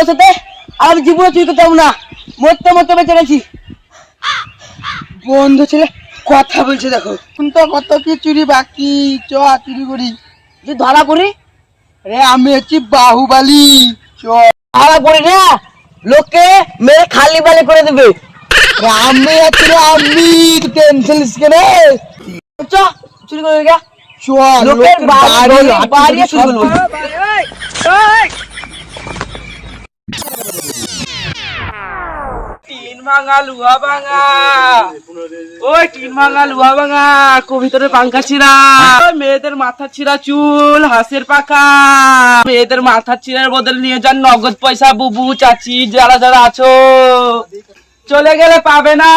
তোর সাথে আর জীবনে চুরি করতে পারবো না, মরতে মরতে বেঁচে গেছি। বন্ধু ছেলে কথা বলছে দেখো, তো কত কি চুরি বাকি, চ চুরি করি। যদি ধরা পড়ি, রে আমি হচ্ছি বাহুবালি, চ। ধরা পড়ি না, লোককে মেরে খালি বালি করে দেবে। আমি আছি রে, আমি টেনশন নিস কেন? চ চুরি করে গা, চ লোকের বাড়ি বাড়ি চুরি করবো। টিন ভাঙা লুহা ভাঙা, ওই টিন ভাঙা লুহা ভাঙা, কবিতরে পাঙ্খা ছিঁড়া, মেয়েদের মাথা ছিঁড়া চুল হাঁসের পাখা, মেয়েদের মাথা ছিঁড়ার বদল নিয়ে যান নগদ পয়সা। বুবু চাচি যারা যারা আছো, চলে গেলে পাবে না।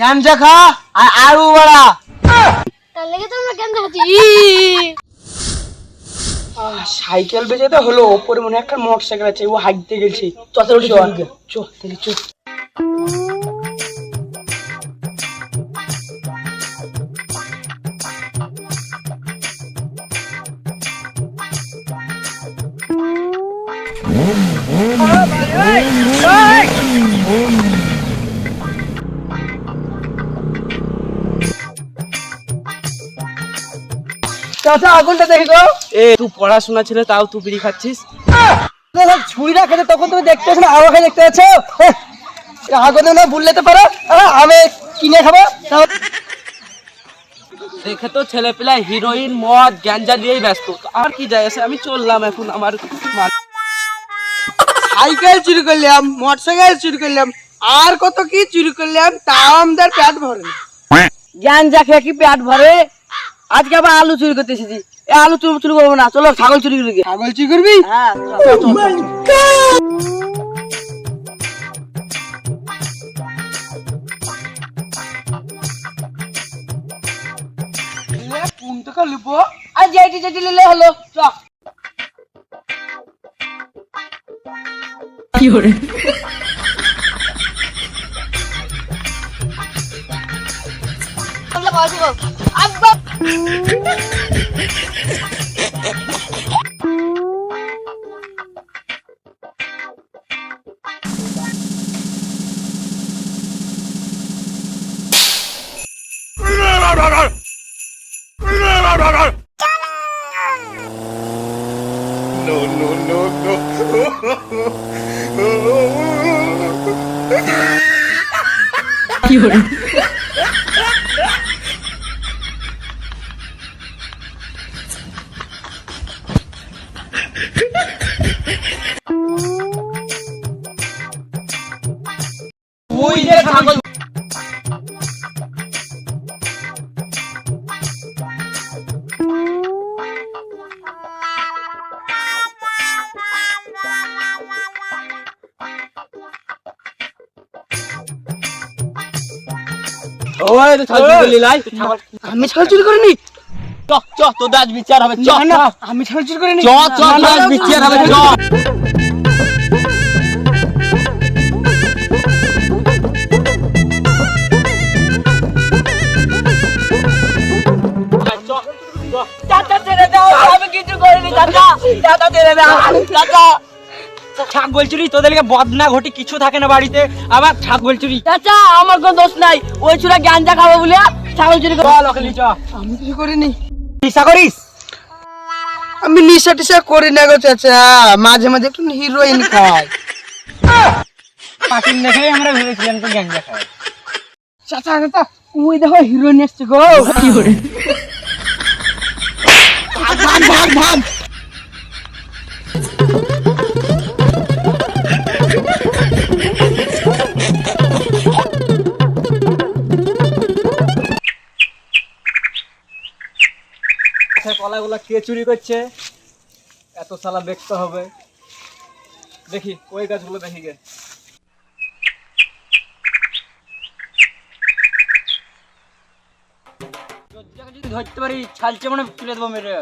গাঞ্জা খা আর আরু বড়া। তার লেগে তো আমরা কেন দেখাচ্ছি। সাইকেল বেজে তো হলো, ওপরে মনে একটা মোটর সাইকেল আছে, ও হাঁটতে গেছে। চ তাহলে চ। চাচা আগুনটা দেখি গো। এ তুই পড়াশোনা ছিল তাও তুই বিড়ি খাচ্ছিস? ছুরি না খেতে তখন তুমি দেখতে পাচ্ছ না, আমাকে দেখতে পাচ্ছ? আগুনে না ভুল যেতে পারো, আমি কিনে খাবো। দেখে তো ছেলে পেলা হিরোইন মদ গ্যাঞ্জা নিয়েই ব্যস্ত, আর কি যায় আসে। আমি চললাম এখন, আমার সাইকেল চুরি করলাম, মোটর সাইকেল চুরি করলাম, আর কত কি চুরি করলাম, তাও আমাদের পেট ভরে না। জ্ঞান যা খেয়ে কি পেট ভরে? আজকে আবার আলু চুরি করতে এসেছি। আলু চুরি করবো না, চলো ছাগল চুরি করি। ছাগল চুরি করবি? হ্যাঁ কোন টাকা লিবো? আর যেটি যেটি নিলে হলো, চ। কি করে আব্বা কি করে ওই যে ছাগল। ওই তো ছাগল চুরি করলি লাই? আমি ছাগল চুরি করিনি। চ চ, তোর আজ বিচার হবে। চ না, আমি ছাগল চুরি করিনি। চ চ, তোর আজ বিচার হবে। চ চাচা ছেড়ে দাও, আমি কিছু করিনি চাচা। চাচা ছেড়ে দাও চাচা। ছাগল চুরি তোদের বদনা ঘটি কিছু থাকে না বাড়িতে, আবার ছাগল চুরি। চাচা আমার কোনো দোষ নাই, ওই চুরা গাঞ্জা খাবো বলে ছাগল চুরি করে। চল ওখানে চ। আমি কিছু করিনি। নেশা করিস? আমি নিশা টিশা করি না গো চাচা, মাঝে মাঝে একটু হিরোইন খাই। পাটিন দেখে আমরা ভেবেছিলাম তো গ্যাঞ্জা খায়। চাচা চাচা ওই দেখো হিরোইন এসছে গো। কি করে ভাগ ভাগ ভাগ। কলাগুলা কে চুরি করছে, এত সালা দেখতে হবে। দেখি ওই গাছগুলো দেখি গে। ধরতে পারি ছালচে মনে তুলে দেবো মেরে।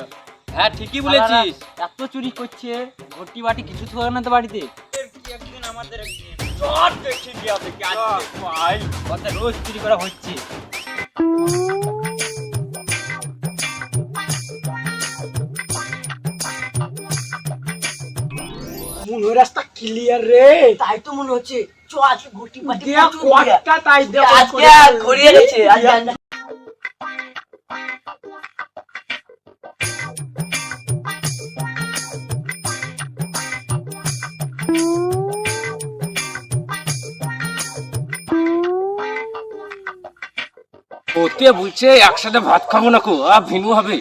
হ্যাঁ ঠিকই বলেছিস। এত চুরি করছে, ঘটি বাটি কিছু থাকবে না তো বাড়িতে। রোজ চুরি করা হচ্ছে। মনে হয় রাস্তা ক্লিয়ার রে। তাই তো মনে হচ্ছে। চো আজকে ঘটি বাটি দেখ কটটা তাই দেখ আজকে ঘুরিয়ে গেছে। ওতে বলছে একসাথে ভাত খাবো না কো, ভিনু হবে।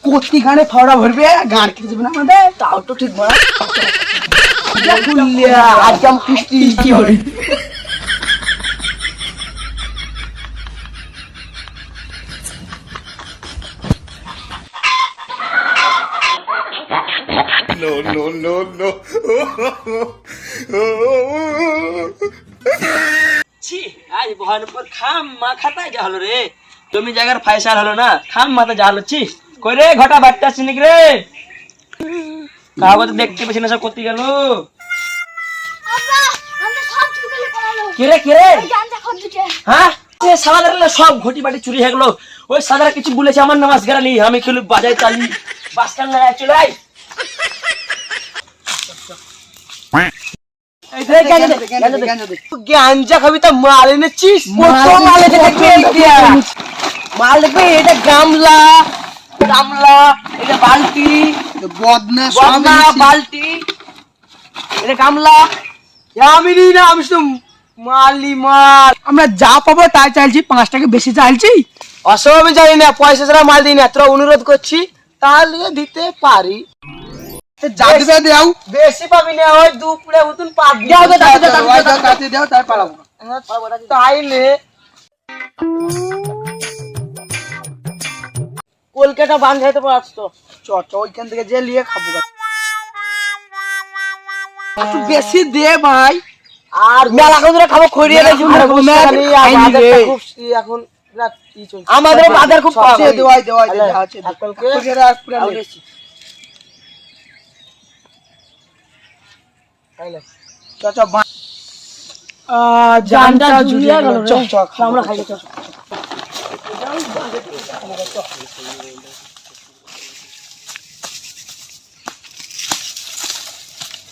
কতি গানে ফাওড়া ভরবে, গান কেটে দেবে না আমাদের। তাও তো ঠিক বলা। আজকে আমি কুস্তি কি হবে? ছি, আজ বহানোর পর খাম মা খাতায় যা হলো রে। জমি জায়গার ফাইসাল হলো না, খাম মাথা যা হলো। ছি কই রে ঘটা বাট্টা চিনিক রে। কাগজ দেখতে পেছি না, সব করতে গেল। আব্বা আমরা সব চুরি করে পালালো। কে রে ওই গানটা খোঁজ দিতে। হ্যাঁ সাদারা সব ঘটি বাটি চুরি হয়ে গেলো। ওই সাদারা কিছু বলেছে আমার নামাজ গেরানি, আমি খেলু বাজাই চালি বাস কান না চলে আই। গাঞ্জা খাবি তো মাল এনেছিস? কত মাল এনেছে দেখবি? মাল দেখবি, এটা গামলা গামলা, এটা বালতি বদনা বদনা বালতি, এটা গামলা। আমি নিই না, আমি শুধু মালি মাল। আমরা যা পাবো তাই চাইছি, 5 টাকা বেশি চাইছি। অসব আমি জানি না, পয়সা ছাড়া মাল দিই না। তোরা অনুরোধ করছি তাহলে দিতে পারি। যা দিবে দাও, বেশি পাবি না, ওই দু পুড়ে মতন পাবি। কাটে দাও তার পালাবো। তাইলে কলকাতা বান যাইতে পারছ তো। চ ওইখান থেকে যে নিয়ে খাবো। একটু বেশি দে ভাই। আর মেলা করে খাবো, খড়িয়ে গেছি এখন আমাদের বাজার খুব কম। দেওয়াই জানটা জুড়িয়ে গেল রে। আমরা খাই চল।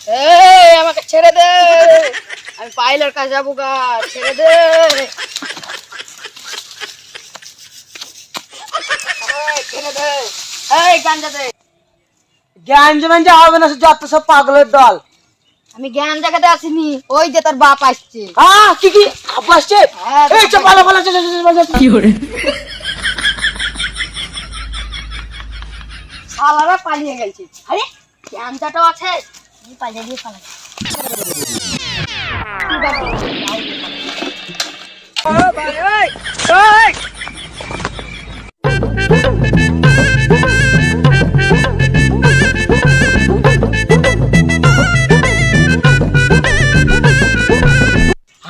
এই আমাকে ছেড়ে দে, আমি পাইলার কাছে যাবো গা। ছেড়ে দে। ছেড়ে দে। এই গাঞ্জা দে। গ্যাঞ্জা হবে না, যত সব পাগলের দল। আমি জ্ঞান জায়গাতে আসিনি, ওই যে তোর বাপ আসছে। কি আব্বা আসছে? হ্যাঁ, এই চল পালা পালা কি করে? শালারা পালিয়ে গেছে। আরে জ্ঞানটাও আছে, আমি পালিয়ে দিয়ে পালাই।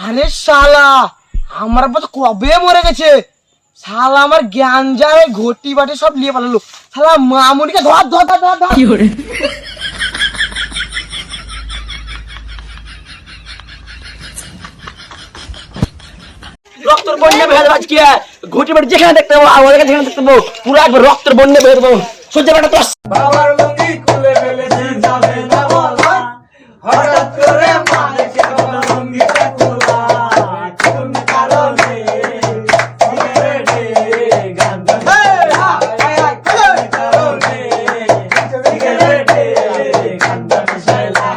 আরে শালা, আমার বাবা কবে মরে গেছে। শালা আমার জ্ঞান যায় ঘটি বাটি সব নিয়ে পালালো। শালা মামুনিকে ধর ধর ধর ধর কি করে? রক্তের বন্যা ভেদ আজ কি ঘটি বাড়ি যেখানে দেখতে পাবো, আমাদের কাছে যেখানে দেখতে পাবো, পুরো একবার রক্তের বন্যা ভেদ দেবো। সহ্য করা তো বাবার লুঙ্গি খুলে ফেলেছে, যাবে না বলা। হঠাৎ করে মালিক আমার লুঙ্গিটা খোলা। কোন কারণে সিগারেটে গাঞ্জা কারণে সিগারেটে গাঞ্জা মিশাইলা।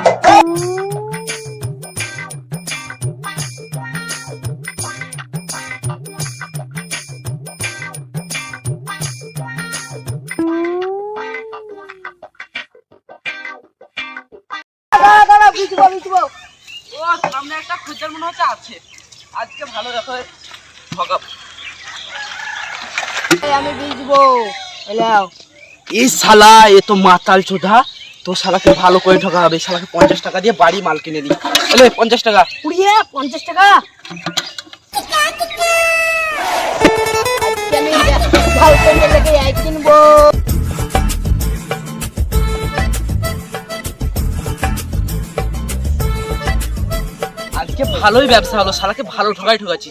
ও সামনে একটা খোঁজার মনে হচ্ছে আছে। আজকে ভালো দেখো ঠকাব। আমি বেচবো। এলাও এই শালা এ তো মাতাল চোদা, তো শালাকে ভালো করে ঠকা হবে। শালাকে 50 টাকা দিয়ে বাড়ি মাল কিনে দিই। বলে 50 টাকা। পুড়িয়ে 50 টাকা। আজকে আমি গার্লফ্রেন্ডের লেগে এক কিনবো। আজকে ভালোই ব্যবসা হলো, শালাকে ভালো ঠকাচ্ছি।